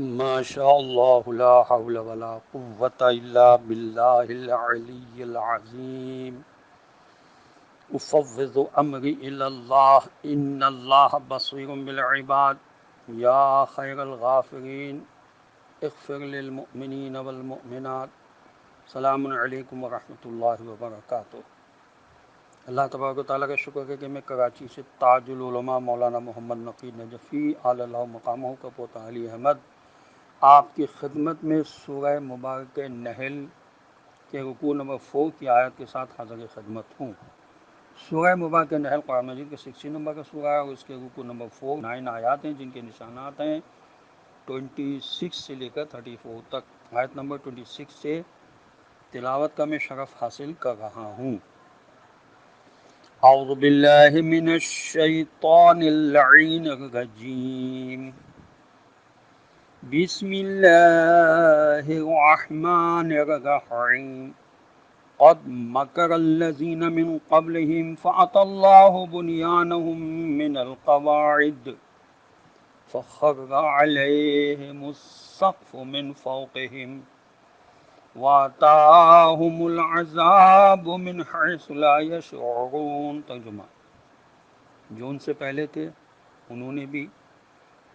ما شاء الله لا حول ولا قوة إلا بالله العلي العظيم. أفوض أمري إلى الله إن الله بصير بالعباد. يا خير الغافرين اغفر للمؤمنين والمؤمنات. السلام علیکم ورحمۃ اللہ وبرکاتہ. اللہ تبارک و تعالیٰ کا شکر ہے کہ میں کراچی سے تاج العلماء مولانا محمد نقی نجفی علی اللہ مقامہ کا پوتا علی احمد آپ کی خدمت میں سورہ مبارک نحل کے رکوع نمبر 4 کی آیت کے ساتھ حاضر خدمت ہوں. سورہ مبارک نحل قرآن مجید کے 60 نمبر کا سورہ ہے اور اس کے رکوع نمبر 4 9 آیات ہیں جن کے نشانات ہیں 26 سے لے کر 34 تک. آیت نمبر 26 سے تلاوت کا میں شرف حاصل کر رہا ہوں. اعوذ باللہ من الشیطان اللعین الرجیم. بسم اللہ الرحمن الرحیم. قد مکر الذین من قبلهم فأتی اللہ بنیانهم من القواعد فخر علیہم السقف من فوقهم وَآتَاهُمُ الْعَذَابُ مِنْ حَيْثُ لَا يَشْعُرُونَ. ترجمہ: جو ان سے پہلے تھے انہوں نے بھی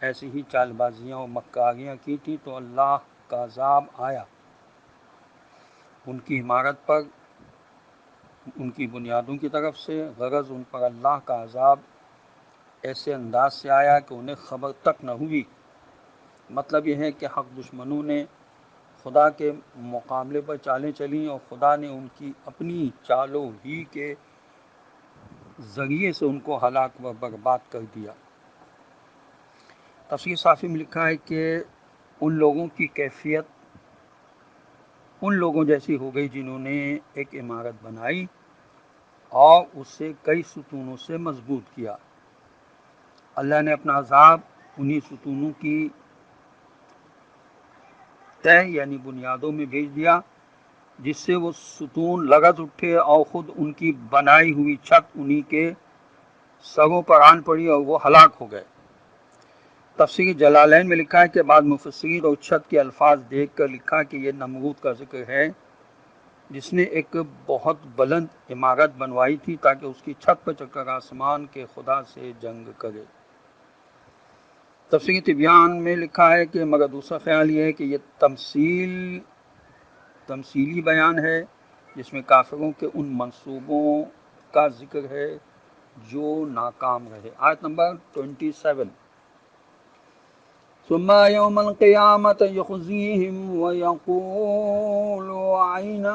ایسی ہی چال بازیاں اور مکاریاں کی تھی تو اللہ کا عذاب آیا ان کی عمارت پر، ان کی بنیادوں کی طرف سے. غرض ان پر اللہ کا عذاب ایسے انداز سے آیا کہ انہیں خبر تک نہ ہوئی. مطلب یہ ہے کہ حق دشمنوں نے خدا کے مقابلے پر چالیں چلیں اور خدا نے ان کی اپنی چالوں ہی کے ذریعے سے ان کو ہلاک و برباد کر دیا. تفسیر صافی میں لکھا ہے کہ ان لوگوں کی کیفیت ان لوگوں جیسی ہو گئی جنہوں نے ایک عمارت بنائی اور اسے کئی ستونوں سے مضبوط کیا. اللہ نے اپنا عذاب انہی ستونوں کی تہ یعنی بنیادوں میں بھیج دیا جس سے وہ ستون لغز اٹھے اور خود ان کی بنائی ہوئی چھت انہی کے سروں پر آن پڑی اور وہ ہلاک ہو گئے. تفسیر جلالین میں لکھا ہے کہ بعض مفسرین اور چھت کے الفاظ دیکھ کر لکھا کہ یہ نمرود کا ذکر ہے جس نے ایک بہت بلند عمارت بنوائی تھی تاکہ اس کی چھت پر چڑھ کر آسمان کے خدا سے جنگ کرے. تفسیر تبیان میں لکھا ہے کہ مگر دوسرا خیال یہ ہے کہ یہ تمثیلی بیان ہے جس میں کافروں کے ان منصوبوں کا ذکر ہے جو ناکام رہے. آیت نمبر 27. ثم يوم القيامة يخزيهم ويقول أين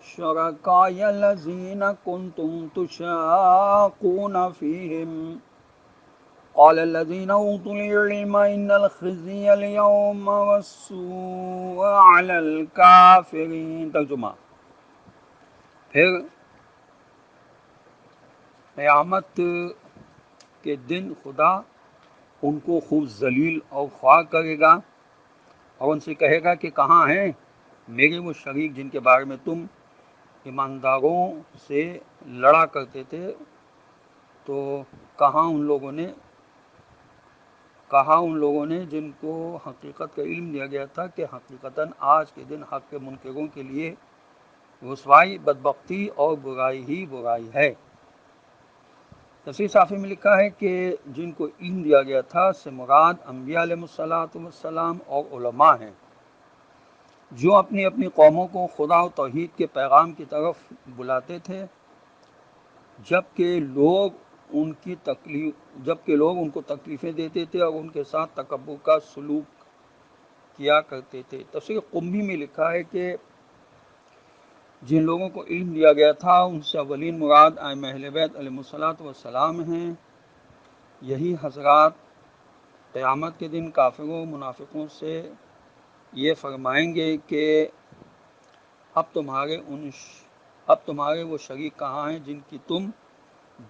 شركائي الذين كنتم تشاقون فيهم قال الذين أوتوا العلم إن الخزي اليوم والسوء على الكافرين. ترجمہ: پھر قیامت کے دن خدا ان کو خوب ذلیل اور خوار کرے گا اور ان سے کہے گا کہ کہاں ہیں میرے وہ شریک جن کے بارے میں تم ایمانداروں سے لڑا کرتے تھے. تو کہاں ان لوگوں نے جن کو حقیقت کا علم دیا گیا تھا کہ حقیقتاً آج کے دن حق کے منکروں کے لیے رسوائی، بدبختی اور برائی ہی برائی ہے. تفسیر صافی میں لکھا ہے کہ جن کو علم دیا گیا تھا سے مراد انبیاء علیہ السلام اور علماء ہیں جو اپنی اپنی قوموں کو خدا و توحید کے پیغام کی طرف بلاتے تھے جبکہ لوگ ان کو تکلیفیں دیتے تھے اور ان کے ساتھ تکبر کا سلوک کیا کرتے تھے. تفسیر قمی میں لکھا ہے کہ جن لوگوں کو علم دیا گیا تھا ان سے اولین مراد ائمہ اہل بیت علیہم السلام ہیں. یہی حضرات قیامت کے دن کافروں منافقوں سے یہ فرمائیں گے کہ اب تمہارے وہ شریک کہاں ہیں جن کی تم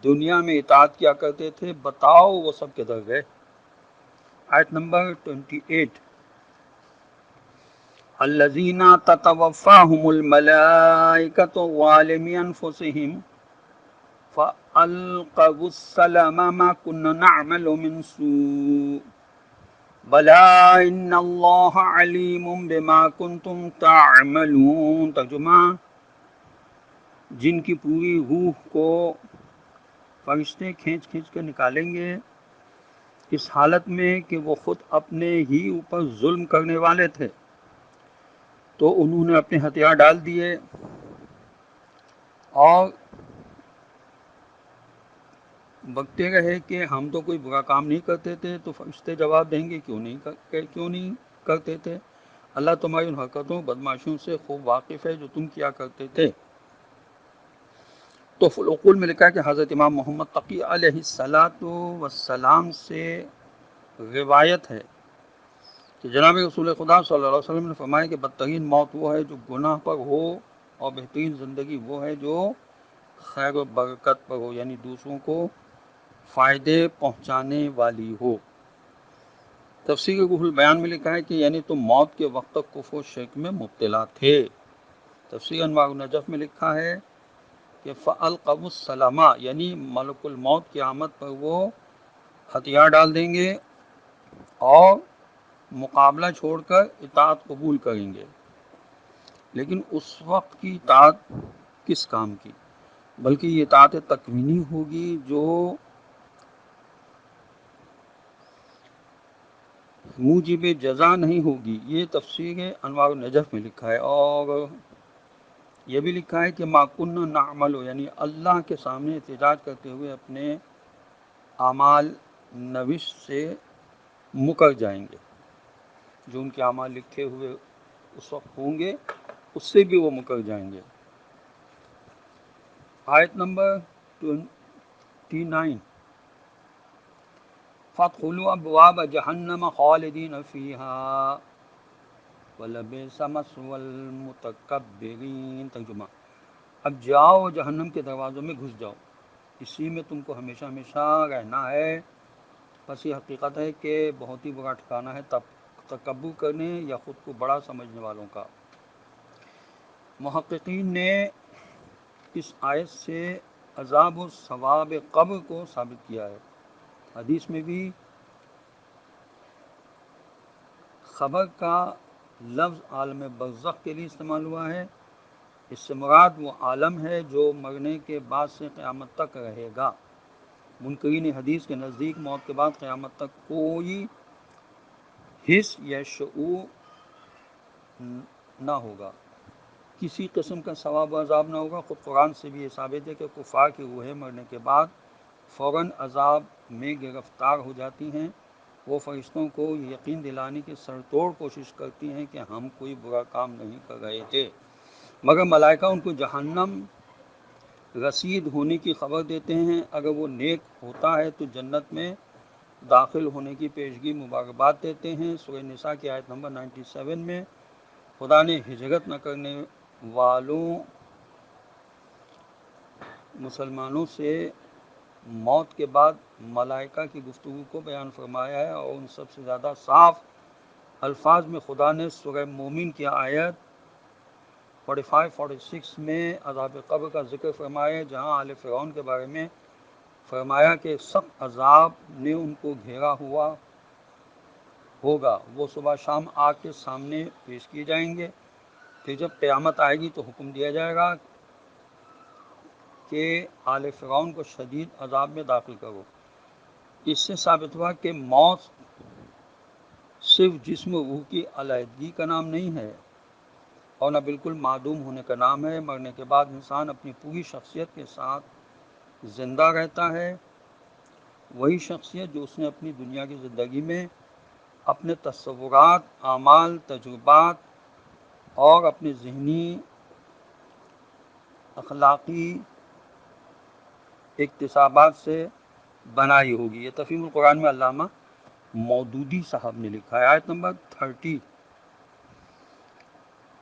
دنیا میں اطاعت کیا کرتے تھے، بتاؤ وہ سب کدھر گئے. آیت نمبر 28. الذین تتوفاہم الملائکۃ ظالمی انفسہم فألقوا السلم ما كنا نعمل من سوء بلا ان اللہ علیم بما کنتم تعملون. ترجمہ: جن کی پوری روح کو فرشتے کھینچ کھینچ کر نکالیں گے اس حالت میں کہ وہ خود اپنے ہی اوپر ظلم کرنے والے تھے، تو انہوں نے اپنے ہتھیار ڈال دیے اور بکتے رہے کہ ہم تو کوئی برا کام نہیں کرتے تھے. تو فرشتے جواب دیں گے کیوں نہیں کرتے تھے؟ اللہ تمہاری ان حرکتوں بدماشیوں سے خوب واقف ہے جو تم کیا کرتے تھے. تو فلوقول میں لکھا ہے کہ حضرت امام محمد تقی علیہ السلام سے روایت ہے کہ جناب رسول خدا صلی اللہ علیہ وسلم نے فرمایا کہ بدترین موت وہ ہے جو گناہ پر ہو، اور بہترین زندگی وہ ہے جو خیر و برکت پر ہو، یعنی دوسروں کو فائدے پہنچانے والی ہو. تفسیر روح البیان میں لکھا ہے کہ یعنی تم موت کے وقت تک کفر و شرک میں مبتلا تھے. تفسیر انوار النجف میں لکھا ہے کہ فَأَلْقَوُا السَّلَامَ، یعنی ملک الموت کی آمد پر وہ ہتھیار ڈال دیں گے اور مقابلہ چھوڑ کر اطاعت قبول کریں گے. لیکن اس وقت کی اطاعت کس کام کی؟ بلکہ یہ اطاعت تکوینی ہوگی جو موجب جزا نہیں ہوگی. یہ تفسیر انوار النجف میں لکھا ہے. اور یہ بھی لکھا ہے کہ ما کنا نعمل، یعنی اللہ کے سامنے احتجاج کرتے ہوئے اپنے اعمال نوش سے مکر جائیں گے. جو ان کے اعمال لکھے ہوئے اس وقت ہوں گے اس سے بھی وہ مکر جائیں گے. آیت نمبر 29: فَادْخُلُوا أَبْوَابَ جَهَنَّمَ خَالِدِينَ فِيهَا وَلَبِئْسَ مَثْوَى الْمُتَكَبِّرِينَ. ترجمہ: اب جاؤ جہنم کے دروازوں میں گھس جاؤ، اسی میں تم کو ہمیشہ ہمیشہ رہنا ہے. بس یہ حقیقت ہے کہ بہت ہی برا ٹھکانہ ہے تکبر کرنے یا خود کو بڑا سمجھنے والوں کا. محققین نے اس آیت سے عذاب و ثواب قبر کو ثابت کیا ہے. حدیث میں بھی خبر کا لفظ عالم برزخ کے لیے استعمال ہوا ہے. اس سے مراد وہ عالم ہے جو مرنے کے بعد سے قیامت تک رہے گا. منکرین حدیث کے نزدیک موت کے بعد قیامت تک کوئی حس یا شعور نہ ہوگا، کسی قسم کا ثواب و عذاب نہ ہوگا. خود قرآن سے بھی یہ ثابت ہے کہ کفار کی روحیں مرنے کے بعد فوراً عذاب میں گرفتار ہو جاتی ہیں. وہ فرشتوں کو یقین دلانے کی سرتوڑ کوشش کرتی ہیں کہ ہم کوئی برا کام نہیں کر رہے تھے، مگر ملائکہ ان کو جہنم رسید ہونے کی خبر دیتے ہیں. اگر وہ نیک ہوتا ہے تو جنت میں داخل ہونے کی پیشگی مبارکباد دیتے ہیں. سورہ نساء کی آیت نمبر 97 میں خدا نے ہجرت نہ کرنے والوں مسلمانوں سے موت کے بعد ملائکہ کی گفتگو کو بیان فرمایا ہے، اور ان سب سے زیادہ صاف الفاظ میں خدا نے سورہ مومن کی آیت 45-46 میں عذاب قبر کا ذکر فرمایا ہے، جہاں آل فرعون کے بارے میں فرمایا کہ سخت عذاب نے ان کو گھیرا ہوا ہوگا. وہ صبح شام آگ کے سامنے پیش کیے جائیں گے. پھر جب قیامت آئے گی تو حکم دیا جائے گا کہ آل فرعون کو شدید عذاب میں داخل کرو. اس سے ثابت ہوا کہ موت صرف جسم و روح کی علیحدگی کا نام نہیں ہے اور نہ بالکل معدوم ہونے کا نام ہے. مرنے کے بعد انسان اپنی پوری شخصیت کے ساتھ زندہ رہتا ہے، وہی شخصیت جو اس نے اپنی دنیا کی زندگی میں اپنے تصورات، اعمال، تجربات اور اپنے ذہنی اخلاقی اکتسابات سے بنائی ہوگی. یہ تفہیم القرآن میں علامہ مودودی صاحب نے لکھا ہے. آیت نمبر 30: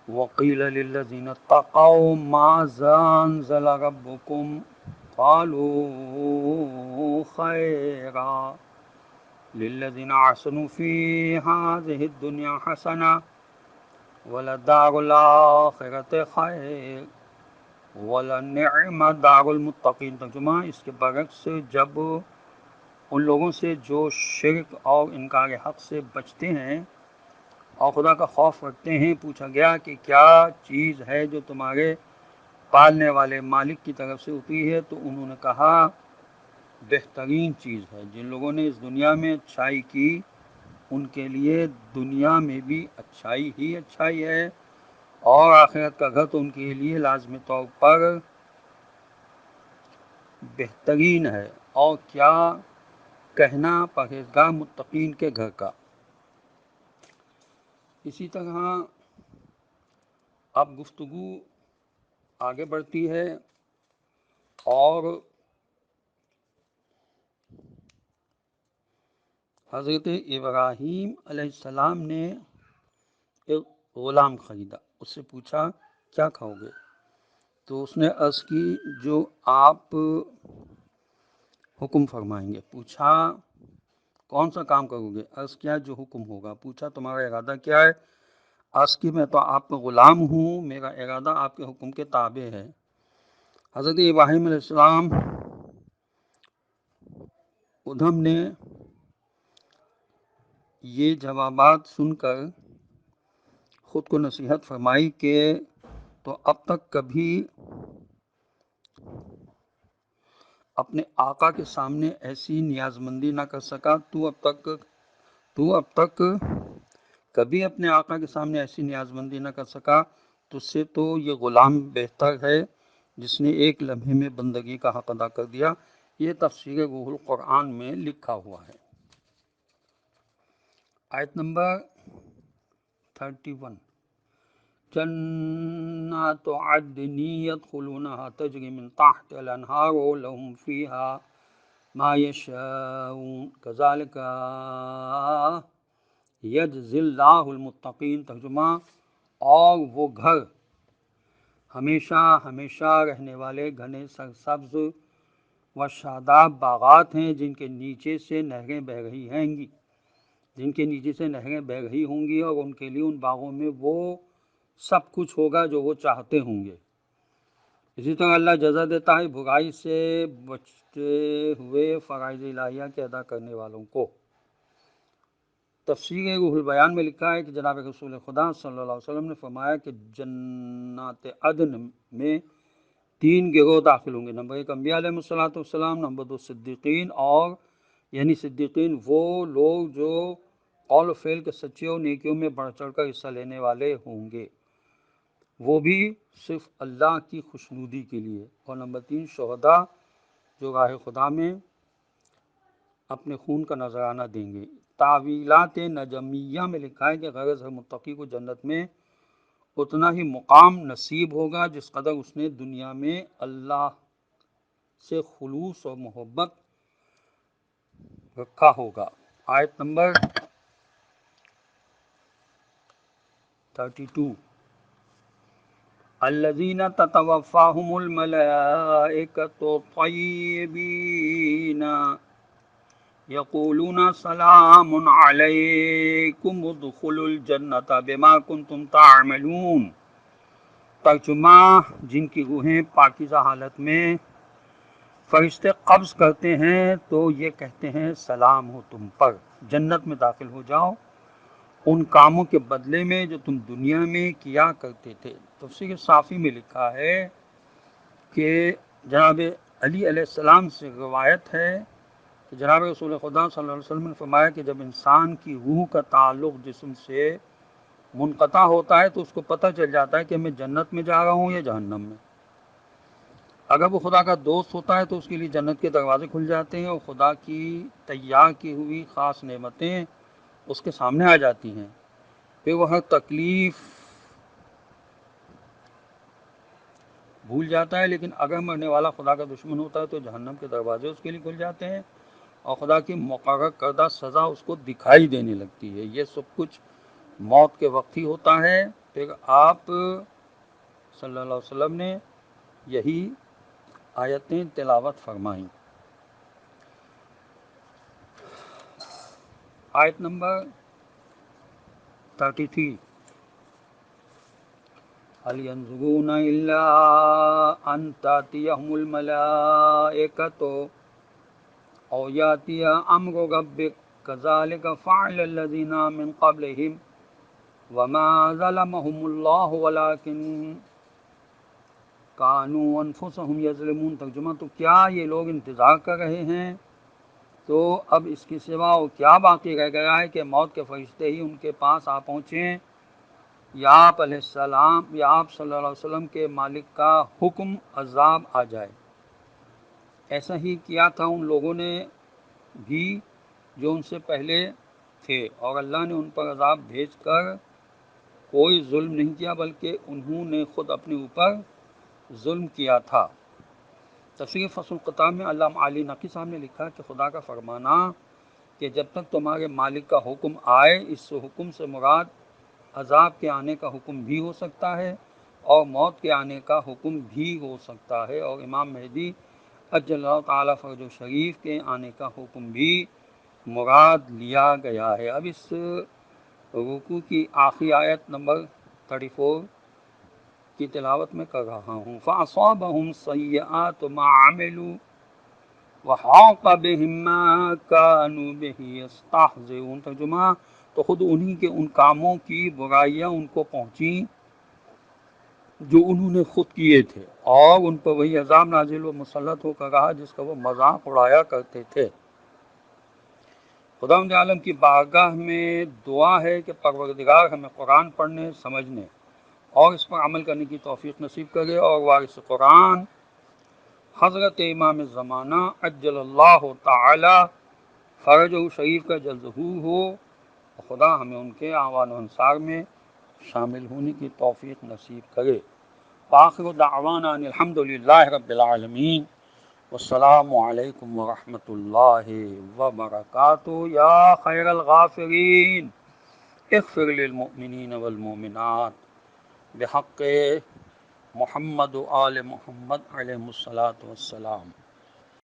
وَقِيلَ لِلَّذِينَ اتَّقَوْا مَاذَا أَنزَلَ رَبُّكُمْ قَالُوا خَيْرًا لِلَّذِينَ أَحْسَنُوا فِي هَٰذِهِ الدُّنْيَا حَسَنَةٌ وَلَدَارُ الْآخِرَةِ خَيْرٌ وَلَنِعْمَ دَارُ الْمُتَّقِينَ. ترجمہ: اس کے برعکس جب ان لوگوں سے جو شرک اور انکار حق سے بچتے ہیں اور خدا کا خوف رکھتے ہیں. پوچھا گیا کہ کیا چیز ہے جو تمہارے پالنے والے مالک کی طرف سے اتری ہے؟ تو انہوں نے کہا بہترین چیز ہے. جن لوگوں نے اس دنیا میں اچھائی کی ان کے لیے دنیا میں بھی اچھائی ہی اچھائی ہے اور آخرت کا گھر تو ان کے لیے لازمی طور پر بہترین ہے. اور کیا کہنا پرہیزگار متقین کے گھر کا. اسی طرح اب گفتگو آگے بڑھتی ہے اور حضرت ابراہیم علیہ السلام نے ایک غلام خریدا. اس سے پوچھا کیا کھاؤ گے؟ تو اس نے عرض کی جو آپ حکم فرمائیں گے. پوچھا کون سا کام کرو گے؟ عرض کیا جو حکم ہوگا. پوچھا تمہارا ارادہ کیا ہے؟ عرض کی میں تو آپ کا غلام ہوں، میرا ارادہ آپ کے حکم کے تابع ہے. حضرت ابراہیم علیہ السلام ادھم نے یہ جوابات سن کر خود کو نصیحت فرمائی کہ تو اب تک کبھی اپنے آقا کے سامنے ایسی نیاز مندی نہ کر سکا. تو اب تک کبھی اپنے آقا کے سامنے ایسی نیاز مندی نہ کر سکا. تجھ سے تو یہ غلام بہتر ہے جس نے ایک لمحے میں بندگی کا حق ادا کر دیا. یہ تفسیر روح القرآن میں لکھا ہوا ہے. آیت نمبر 31 جنات عدن يدخلونها تجری من تحت الانہار لهم فيها ما يشاءون كذلك يجزي الله المتقین. ترجمہ اور وہ گھر ہمیشہ ہمیشہ رہنے والے گھنے سرسبز و شاداب باغات ہیں جن کے نیچے سے نہریں بہہ رہی ہوں گی اور ان کے لیے ان باغوں میں وہ سب کچھ ہوگا جو وہ چاہتے ہوں گے. اسی طرح اللہ جزا دیتا ہے برائی سے بچتے ہوئے فرائض الہیہ کے ادا کرنے والوں کو. تفسیر روح البیان میں لکھا ہے کہ جناب رسول خدا صلی اللہ علیہ وسلم نے فرمایا کہ جنات عدن میں 3 گروہ داخل ہوں گے. نمبر 1 انبیاء علیہ السلام، نمبر 2 صدیقین، اور یعنی صدیقین وہ لوگ جو قول و فعل کے سچے اور نیکیوں میں بڑھ چڑھ کر حصہ لینے والے ہوں گے، وہ بھی صرف اللہ کی خوشنودی کے لیے. اور نمبر 3 شہداء جو راہ خدا میں اپنے خون کا نذرانہ دیں گے. تعویلات نجمیہ میں لکھا ہے کہ غرض ہر متقی کو جنت میں اتنا ہی مقام نصیب ہوگا جس قدر اس نے دنیا میں اللہ سے خلوص اور محبت رکھا ہوگا. آیت نمبر 32 الذین تتوفاہم الملائکۃ طیبین یقولون سلام علیکم ادخلوا الجنۃ بما کنتم تعملون. ترجمہ جن کی روحیں پاکیزہ حالت میں فرشتے قبض کرتے ہیں تو یہ کہتے ہیں سلام ہو تم پر، جنت میں داخل ہو جاؤ ان کاموں کے بدلے میں جو تم دنیا میں کیا کرتے تھے. تفسیر صافی میں لکھا ہے کہ جناب علی علیہ السلام سے روایت ہے کہ جناب رسول خدا صلی اللہ علیہ وسلم نے فرمایا کہ جب انسان کی روح کا تعلق جسم سے منقطع ہوتا ہے تو اس کو پتہ چل جاتا ہے کہ میں جنت میں جا رہا ہوں یا جہنم میں. اگر وہ خدا کا دوست ہوتا ہے تو اس کے لیے جنت کے دروازے کھل جاتے ہیں اور خدا کی تیار کی ہوئی خاص نعمتیں اس کے سامنے آ جاتی ہیں. پھر وہ ہر تکلیف بھول جاتا ہے. لیکن اگر مرنے والا خدا کا دشمن ہوتا ہے تو جہنم کے دروازے اس کے لیے کھل جاتے ہیں اور خدا کی مقرر کردہ سزا اس کو دکھائی دینے لگتی ہے. یہ سب کچھ موت کے وقت ہی ہوتا ہے. پھر آپ صلی اللہ علیہ وسلم نے یہی آیتیں تلاوت فرمائیں. آیت نمبر 33 هل ينظرون إلا أن تأتيهم الملائكة او یاتی امر ربک کذالک فعل الذین من قبلہم وما ظلمهم اللہ ولکن کانوا انفسهم یظلمون۔ ترجمہ، تو کیا یہ لوگ انتظار کر رہے ہیں؟ تو اب اس کے سوا وہ کیا باقی رہ گیا ہے کہ موت کے فرشتے ہی ان کے پاس آ پہنچیں یا آپ علیہ السلام یا آپ صلی اللہ علیہ وسلم کے مالک کا حکم عذاب آ جائے۔ ایسا ہی کیا تھا ان لوگوں نے بھی جو ان سے پہلے تھے، اور اللہ نے ان پر عذاب بھیج کر کوئی ظلم نہیں کیا بلکہ انہوں نے خود اپنے اوپر ظلم کیا تھا۔ تفسیر فصل القطع میں علامہ علی نقی صاحب نے لکھا کہ خدا کا فرمانا کہ جب تک تمہارے مالک کا حکم آئے، اس حکم سے مراد عذاب کے آنے کا حکم بھی ہو سکتا ہے اور موت کے آنے کا حکم بھی ہو سکتا ہے، اور امام مہدی عجل اللہ تعالیٰ فرج و شریف کے آنے کا حکم بھی مراد لیا گیا ہے۔ اب اس رکوع کی آخری آیت نمبر 34 کی تلاوت میں کر رہا ہوں۔ فَأَصَابَهُمْ سَيِّئَاتُ مَا عَمِلُوا وَحَاقَ بِهِم مَّا كَانُوا بِهِ يَسْتَهْزِئُونَ۔ ترجمہ، تو خود انہی کے ان کاموں کی برائیاں ان کو پہنچیں جو انہوں نے خود کیے تھے، اور ان پر وہی عذاب نازل و مسلط ہو کر رہا جس کا وہ مذاق اڑایا کرتے تھے۔ خداوند عالم کی بارگاہ میں دعا ہے کہ پروردگار ہمیں قرآن پڑھنے، سمجھنے اور اس پر عمل کرنے کی توفیق نصیب کرے، اور وارث قرآن حضرت امام زمانہ عجل اللہ تعالی فرجہ شریف کا جلد ظہور ہو، خدا ہمیں ان کے اعوان و انصار میں شامل ہونے کی توفیق نصیب کرے۔ وآخر دعوانا ان الحمد للہ رب العالمین، والسلام علیکم ورحمۃ اللہ وبرکاتہ۔ یا خیر الغافرین اغفر للمؤمنین والمؤمنات بحق محمد و آل محمد علیہ الصلاۃ والسلام۔